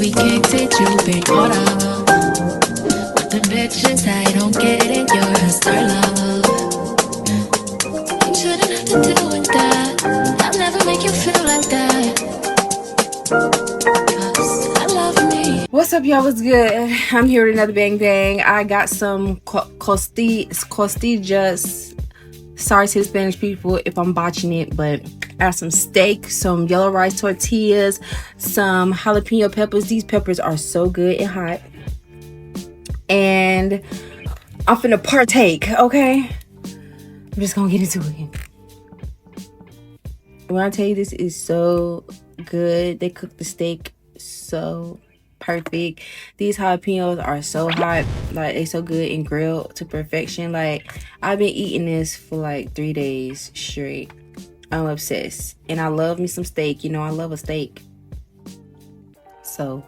we kicked it, you've been caught up with the bitches I don't get it, you're a star love. You shouldn't have to deal with that. I'll never make you feel like that. 'Cause I love me. What's up, y'all? What's good? I'm here with another bang bang. I got some costillas. Sorry to the Spanish people if I'm botching it, but I have some steak, some yellow rice tortillas, some jalapeno peppers. These peppers are so good and hot. And I'm finna partake, okay? I'm just gonna get into it. When I tell you this is so good, they cook the steak so perfect. These jalapenos are so hot, like they so good and grilled to perfection. Like I've been eating this for like 3 days straight. I'm obsessed, and I love me some steak. You know, I love a steak, so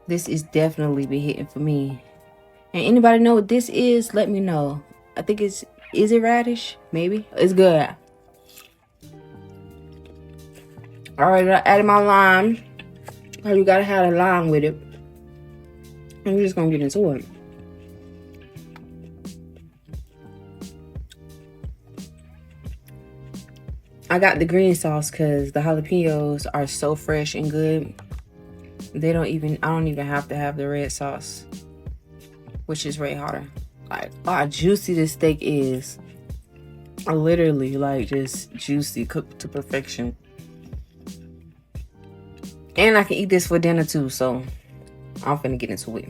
this is definitely been hitting for me. And anybody know what this is? Let me know. I think is it radish? Maybe. It's good. All right, I added my lime. Oh, you gotta have a lime with it. I'm just gonna get into it. I got the green sauce because the jalapenos are so fresh and good. I don't even have to have the red sauce, which is way hotter. Like, how juicy this steak is. Literally, like, just juicy, cooked to perfection. And I can eat this for dinner too, so I'm finna get into it.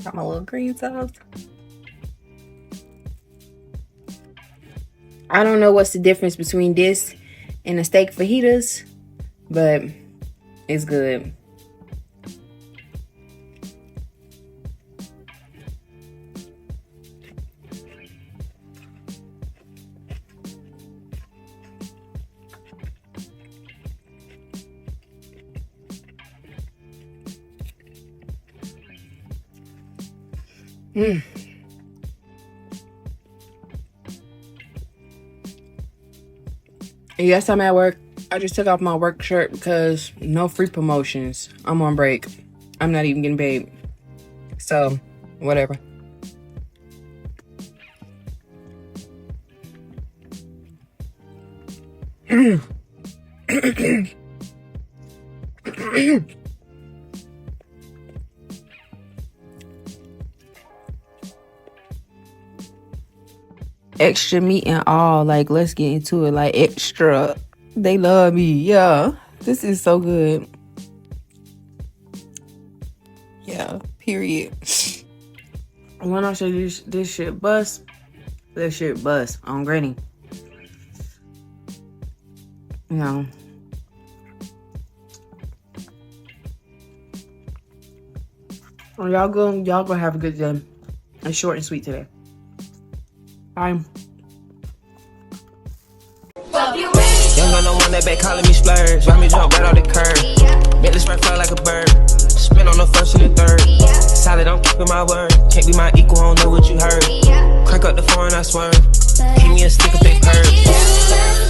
Got my little green sauce. I don't know what's the difference between this and the steak fajitas, but it's good. Yes, I'm at work. I just took off my work shirt because no free promotions. I'm on break. I'm not even getting paid. So, whatever. Extra meat and all. Like, let's get into it. Like, extra. They love me. Yeah. This is so good. Yeah. Period. When I say this shit bust, this shit bust on granny. You know. Well, y'all go have a good day. It's short and sweet today. Bye. Young got no one that back calling me splurge. Why me jump right off the curb? Make this right fly like a bird. Spin on the first and the third. Solid, I'm keeping my word. Can't be my equal, I don't know what you heard. Crank up the phone, I swerve. Give me a stick of big purge.